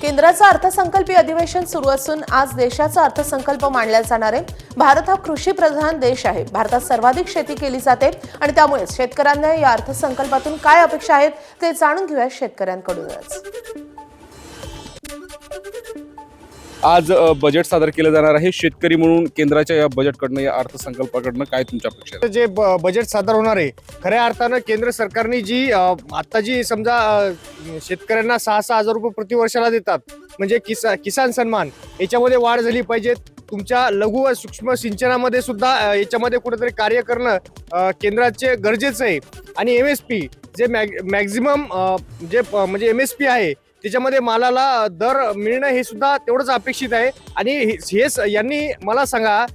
केंद्राचं अर्थसंकल्पीय अधिवेशन सुरू असून आज देशाचा अर्थसंकल्प मांडला जाणार आहे। भारत हा कृषी प्रधान देश आहे। भारतात सर्वाधिक शेती केली जाते आणि त्यामुळे शेतकऱ्यांना या अर्थसंकल्पातून काय अपेक्षा आहेत ते जाणून घेऊया शेतकऱ्यांकडूनच। आज बजेट सादर केलं जाणार आहे। शेतकरी म्हणून केंद्राच्या या बजेटकडनं, या अर्थसंकल्पाकडनं काय तुमच्या अपेक्षा आहेत? जे बजेट सादर होणार आहे, खऱ्या अर्थानं केंद्र सरकारने जी आता जी समजा शेतकऱ्यांना 6,000 रुपये प्रतिवर्षाला देतात, म्हणजे किसान सन्मान, याच्यामध्ये वाढ झाली पाहिजे। तुमच्या लघु व सूक्ष्म सिंचनामध्ये सुद्धा याच्यामध्ये कुठेतरी कार्य करणं केंद्राचे गरजेचं आहे। आणि MSP जे मॅक्झिमम जे म्हणजे MSP आहे त्याच्यामध्ये मालाला दर मिळणं हे सुद्धा तेवढंच अपेक्षित आहे। आणि हेच यांनी मला सांगा,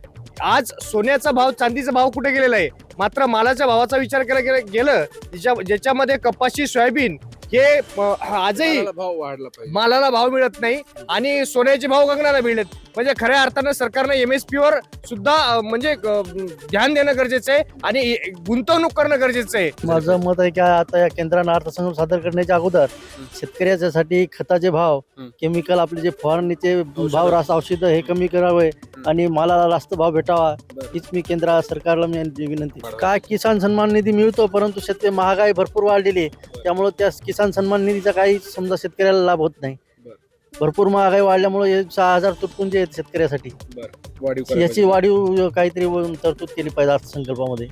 आज सोन्याचा भाव, चांदीचा भाव कुठे गेलेला आहे, मात्र मालाच्या भावाचा विचार केला गेलं ज्याच्यामध्ये कपाशी, सोयाबीन हे आजही मालाला भाव मिळत नाही आणि सोन्याचे भाव गगनाला मिळत। म्हणजे खऱ्या अर्थानं सरकारने MSP वर सुद्धा म्हणजे ध्यान देणं गरजेचं आहे आणि गुंतवणूक करणं गरजेचं आहे। माझं मत आहे की आता या केंद्रानं अर्थसंकल्प सादर करण्याच्या अगोदर शेतकऱ्यासाठी खताचे भाव, केमिकल, आपले जे फवारणीचे भाव, रास औषध हे कमी करावे आणि मालाला जास्त भाव भेटावा, हीच मी केंद्र सरकारला विनंती। काय किसान सन्मान निधी मिळतो, परंतु शेतकरी महागाई भरपूर वाढलेली आहे, त्यामुळे त्या किसान सन्मान निधीचा काही समजा शेतकऱ्याला लाभ होत नाही। भरपूर महागाई वाढल्यामुळे 6,000 तुटपुंजे आहेत शेतकऱ्यासाठी। याची वाढीव काहीतरी तरतूद केली पाहिजे अर्थसंकल्पामध्ये।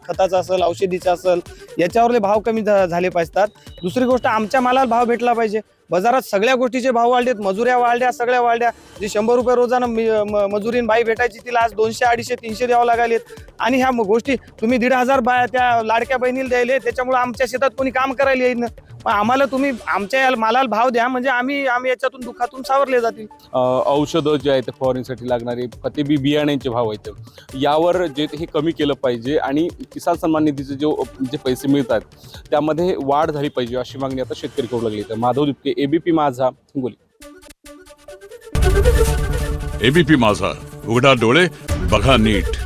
खताचा असेल, औषधीचा असेल, याच्यावरले भाव कमी झाले पाहिजेत। दुसरी गोष्ट, आमच्या मालाला भाव भेटला पाहिजे। बाजारात सगळ्या गोष्टीचे भाव वाढलेत, मजुऱ्या वाढल्या, सगळ्या वाढल्या। जी 100 रुपये रोजानं मजुरीन बाई भेटायची, तिला आज 200, 250, 300 द्यावं लागलेत। आणि ह्या गोष्टी तुम्ही 1,500 बाया त्या लाडक्या बहिणीला द्यायले, त्याच्यामुळे आमच्या शेतात कोणी काम करायला येईल ना। आम्हाला तुम्ही आमच्या मालाला भाव द्या, म्हणजे आम्ही याच्यातून दुःखातून सावरले जातील। औषधं जे आहेत फवारणीसाठी लागणारे खते, बियाण्यांचे भाव आहेत, यावर जे हे कमी केलं पाहिजे आणि किसान सन्मान निधीचे जे पैसे मिळतात त्यामध्ये वाढ झाली पाहिजे, अशी मागणी आता शेतकरी करू लागली। तर माधव दुबके, ABP माझा, हिंगोली। ABP माझा, उघडा डोळे बघा नीट।